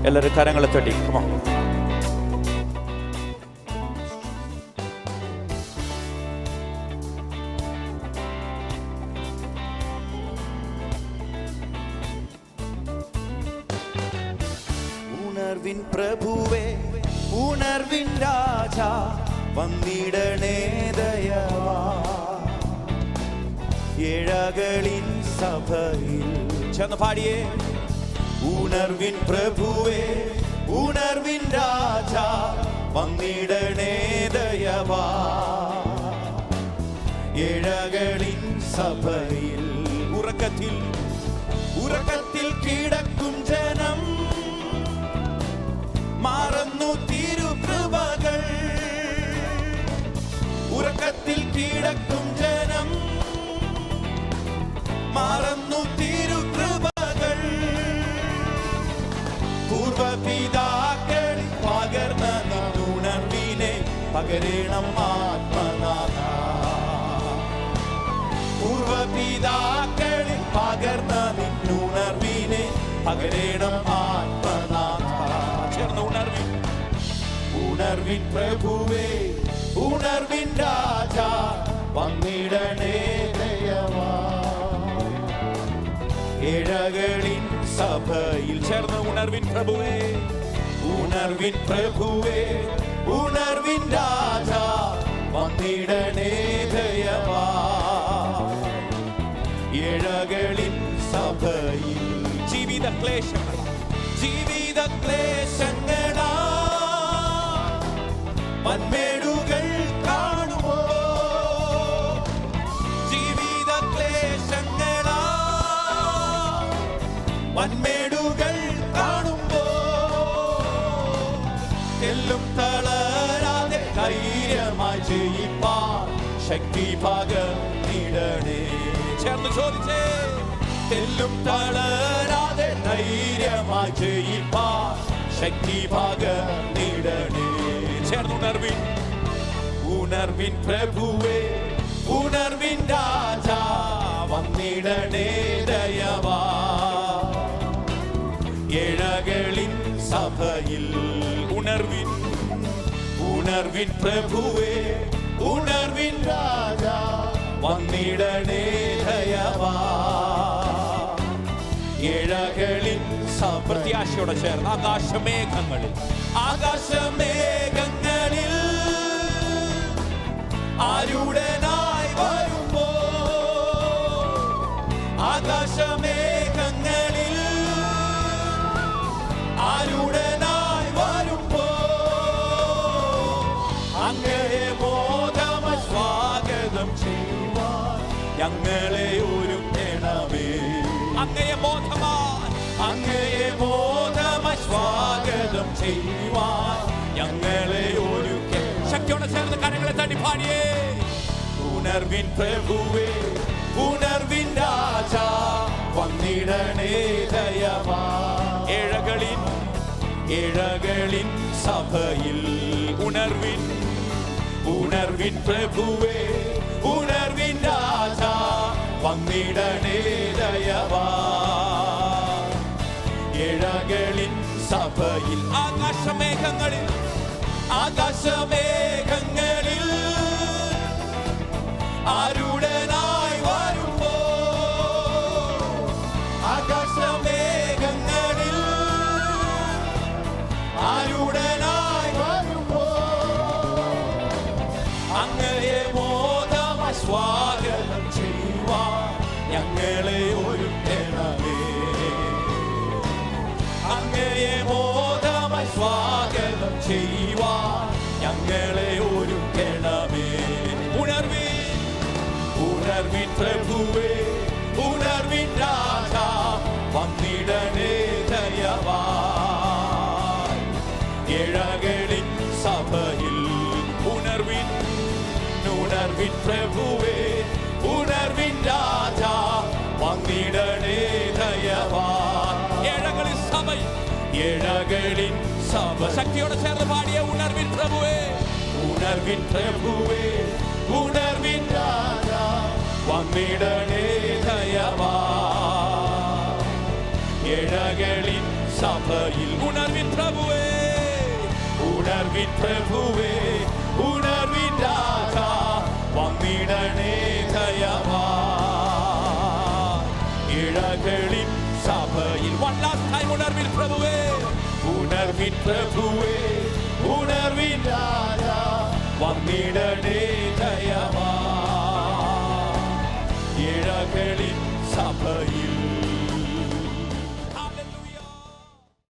എല്ലാവരും കരങ്ങളെ തട്ടി. ഉണർവിൻ പ്രഭുവേ, ഉണർവിൻ രാജാ, വന്നിടണേ ദയവാ. ഏഴകളിൻ സഭയിൽ ചെന്ന് പാടിയേ. ഉണർവിൻ പ്രഭുവേ, ഉണർവിൻ രാജാ, വന്നിടണേ ദയവാ. ഏഴകളിൻ സഭയിൽ ഉറക്കത്തിൽ ഉറക്കത്തിൽ കിടക്കും ജനം മറന്നു തിരുകൃപകൾ. ഉറക്കത്തിൽ കിടക്കും ജനം മറന്നു തിരുകൃപകൾ. പൂർവപിതാക്കൾ പകർന്ന നിന്നുണർവിനെ പകരണം ആത്മനാഥ. പൂർവപിതാക്കൾ പകർന്ന നിന്നുണർവിനെ പകരണം ആത്മനാഥ. ചേർന്ന് ഉണർവിൻ ഉണർവിൻ പ്രഭുവേ, ഉണർവിൻ രാജാ, വന്നിടണേ ദയവാ. ഏഴകളിൻ സഭയിൽ ചേർന്ന് ഉണർവിൻ പ്രഭുവേ, ഉണർവിൻ പ്രഭുവേ, ഉണർവിൻ രാജാ, വന്നിടണേ ദയവാ. ഏഴകളിൻ സഭയിൽ ജീവിത ക്ലേശങ്ങൾ ജീവിത ക്ലേശങ്ങളാ വന്മേടുകൾ കാണുമോ. ജീവിത ക്ലേശങ്ങളാ വന്മേടുകൾ കാണുമ്പോ തെല്ലും തളരാതെ ധൈര്യമായി ജയിപ്പാൻ ശക്തി പകർന്നിടണേ. ചേർന്ന് ചോദിച്ചേ. തെല്ലും തളരാതെ ധൈര്യമായി ജയിപ്പാൻ ശക്തി പകർന്നിടണേ. ചേർന്ന് ഉണർവിൻ ഉണർവിൻ പ്രഭുവേ, ഉണർവിൻ രാജാ, വന്നിടണേ ദയവാ. ഏഴകളിൻ സഭയിൽ ഉണർവിൻ ഉണർവിൻ പ്രഭുവേ, ഉണർവിൻ രാജാ, വന്നിടണേ ദയവാ. ഏഴകളിൻ പ്രത്യാശയോടെ ചേർന്ന് ആകാശമേഘങ്ങളിൽ ആകാശമേഘങ്ങളിൽ ആരുടനായി വരുമ്പോ. ആകാശമേഘങ്ങളിൽ ആരുടനായി വരുമ്പോ അങ്ങയെ മോദമ സ്വാഗതം ചെയ്യുവാൻ ഞങ്ങളെ ഒരുക്കണമേ. അങ്ങയെ ബോധമാൻ അങ്ങയെ ബോധമ സ്വാഗതം ചെയ്യുവാൻ ഞങ്ങളെ ഒരുക്ക. ശക്തിയോടെ ചേർന്ന് കരങ്ങളെ തട്ടി പാടിയേ. ഉണർവിൻ പ്രഭുവേ, ഉണർവിൻ രാജാ, വന്നിടണേ ദയവാ. ഏഴകളിൻ സഭയിൽ ഉണർവിൻ ഉണർവിൻ പ്രഭുവേ, ഉണർവിൻ രാജാ, വന്നിടണേ ദയവാ. ഏഴകളിൻ സഭയിൽ ആകാശമേഘങ്ങളിൽ ആകാശമേഘങ്ങളിൽ ആരുടനായി വരുമ്പോ. ആകാശമേഘങ്ങളിൽ ആരുടനായി വരുമ്പോ അങ്ങയെ മോദമ സ്വാഗതം ചെയ്യുവാൻ ഞങ്ങളെ ഒരുക്കണമേ. അങ്ങയെ മോദമ സ്വാഗതം ചെയ്യുവാൻ ഞങ്ങളെ ഒരുക്കണമേ. ഉണർവിൻ പ്രഭുവേ, ഉണർവിൻ രാജാ, വന്നിടണേ ദയവാ. ഏഴകളിൻ സഭയിൽ ഉണർവിൻ പ്രഭുവേ, ഉണർവിൻ രാജാ, വന്നിടണേ ദയവാ. ഏഴകളിൻ സഭ ശക്തിയോടെ ചേർന്ന് പാടിയ ഉണർവിൻ പ്രഭുവേ, ഉണർവിൻ പ്രഭുവേ, ഉണർവിൻ രാജാ, വന്നിടണേ ദയവാ. ഏഴകളിൻ சபையில் உணர்வின் பிரபுவே உணர்வின் பிரபுவே உணர்வின் ராஜா வந்திடனே தயவா இழகளின் சபையில் one last time உணர்வின் பிரபுவே உணர்வின் பிரபுவே உணர்வின் ராஜா வந்திடனே தயவா இழகளின் சபையில்